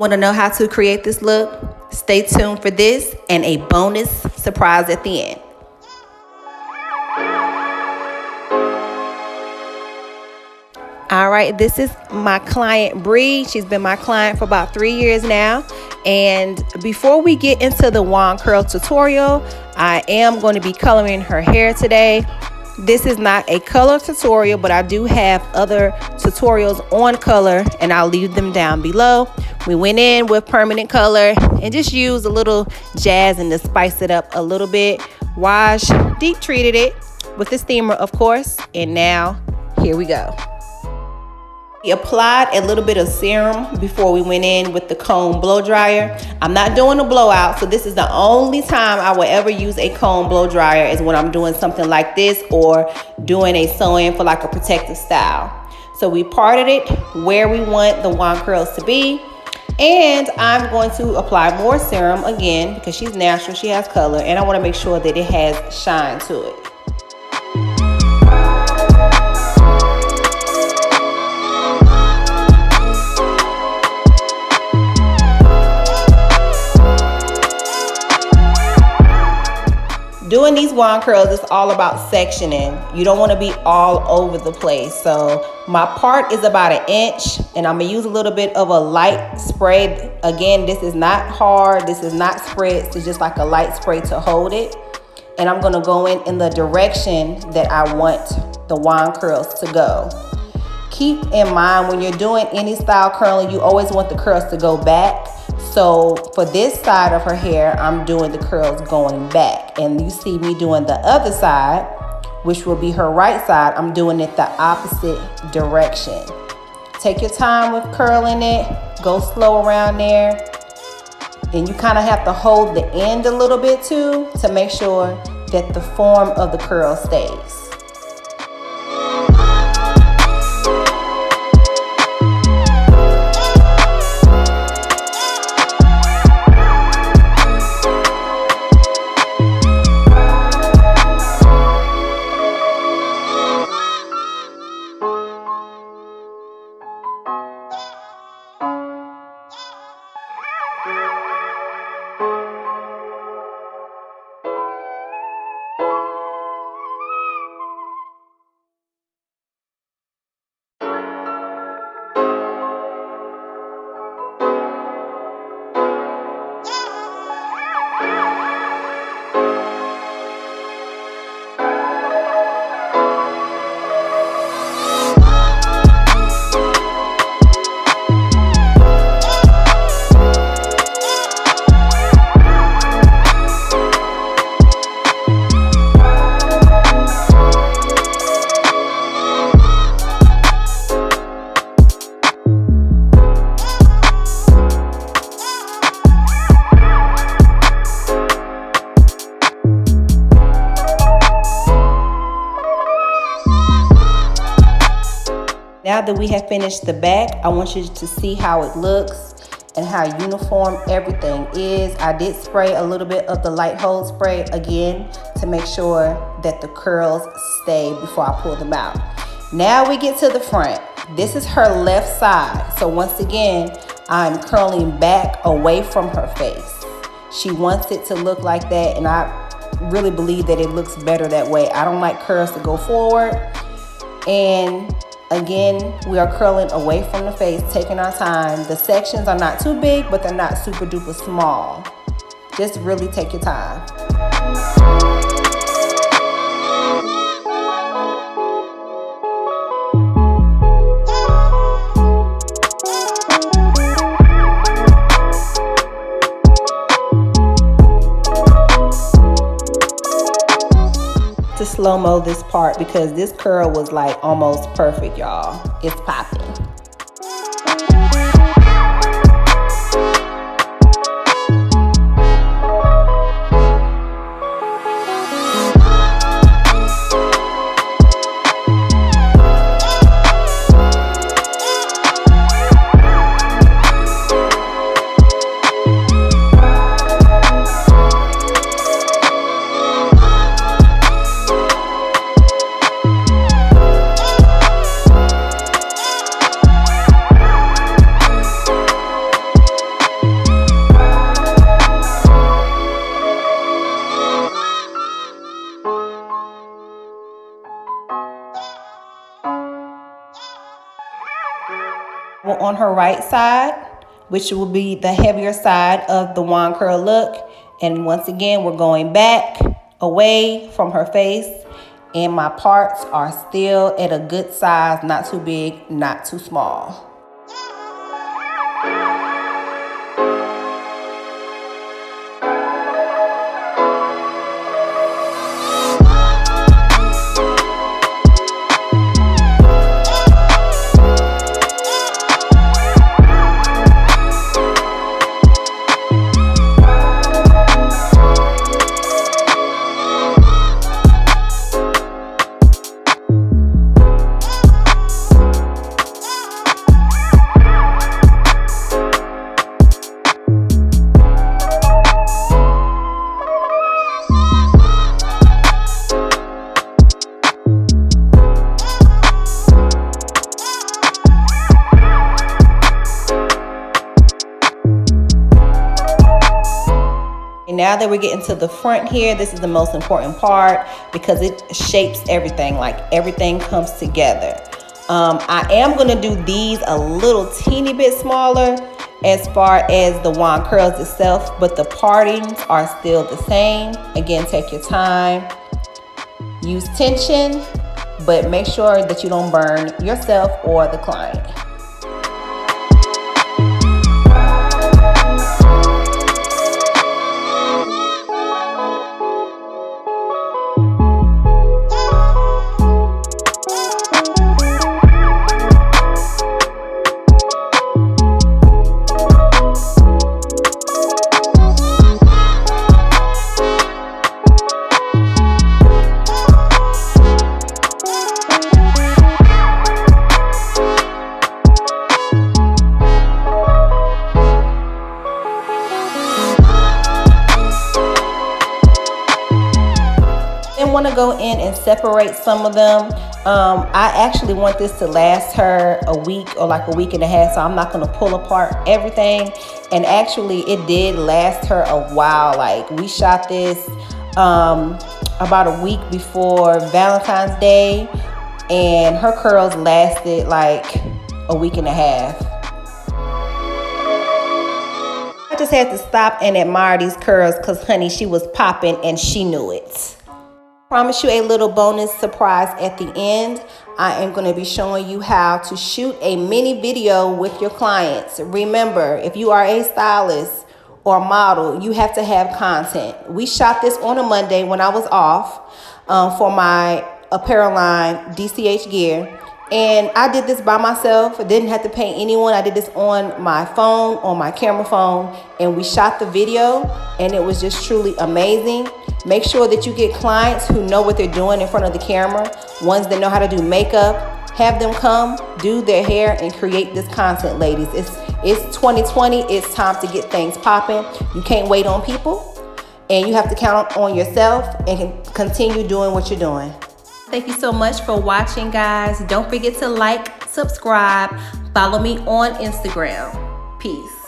Want to know how to create this look? Stay tuned for this and a bonus surprise at the end. All right, this is my client Bree. She's been my client for about 3 years now. And before we get into the wand curl tutorial, I am going to be coloring her hair today. This is not a color tutorial, but I do have other tutorials on color and I'll leave them down below. We went in with permanent color and just used a little jazz and to spice it up a little bit. Washed, deep treated it with the steamer, of course. And now here we go. We applied a little bit of serum before we went in with the comb blow dryer. I'm not doing a blowout, so this is the only time I will ever use a comb blow dryer is when I'm doing something like this or doing a sew-in for like a protective style. So we parted it where we want the wand curls to be. And I'm going to apply more serum again because she's natural, she has color, and I want to make sure that it has shine to it. Doing these wand curls is all about sectioning. You don't want to be all over the place. So my part is about 1 inch and I'm gonna use a little bit of a light spray. Again, this is not hard. This is not spread. It's just like a light spray to hold it. And I'm gonna go in the direction that I want the wand curls to go. Keep in mind when you're doing any style curling, you always want the curls to go back. So for this side of her hair, I'm doing the curls going back. And you see me doing the other side, which will be her right side. I'm doing it the opposite direction. Take your time with curling it. Go slow around there. And you kind of have to hold the end a little bit too to make sure that the form of the curl stays. Now that we have finished the back, I want you to see how it looks and how uniform everything is. I did spray a little bit of the light hold spray again to make sure that the curls stay before I pull them out. Now we get to the front. This is her left side. So once again, I'm curling back away from her face. She wants it to look like that, and I really believe that it looks better that way. I don't like curls to go forward. And again, we are curling away from the face, taking our time. The sections are not too big, but they're not super duper small. Just really take your time. To slow-mo this part because this curl was like almost perfect, y'all. It's popping. on her right side, which will be the heavier side of the wand curl look. And once again, we're going back away from her face, and my parts are still at a good size, not too big, not too small. Now that we're getting to the front here, this is the most important part because it shapes everything, like everything comes together. I am going to do these a little teeny bit smaller as far as the wand curls itself, but the partings are still the same. Again, take your time, use tension, but make sure that you don't burn yourself or the client. Want to go in and separate some of them. I actually want this to last her a week or like a week and a half, so I'm not going to pull apart everything. And actually it did last her a while. Like, we shot this about a week before Valentine's Day, and her curls lasted like a week and a half. I just had to stop and admire these curls because, honey, she was popping and she knew it. Promise you a little bonus surprise at the end. I am going to be showing you how to shoot a mini video with your clients. Remember, if you are a stylist or model, you have to have content. We shot this on a Monday when I was off for my apparel line, DCH Gear. And I did this by myself. I didn't have to pay anyone. I did this on my phone, on my camera phone, and we shot the video, and it was just truly amazing. Make sure that you get clients who know what they're doing in front of the camera, ones that know how to do makeup. Have them come, do their hair, and create this content, ladies. It's 2020. It's time to get things popping. You can't wait on people, and you have to count on yourself and continue doing what you're doing. Thank you so much for watching, guys. Don't forget to like, subscribe, follow me on Instagram. Peace.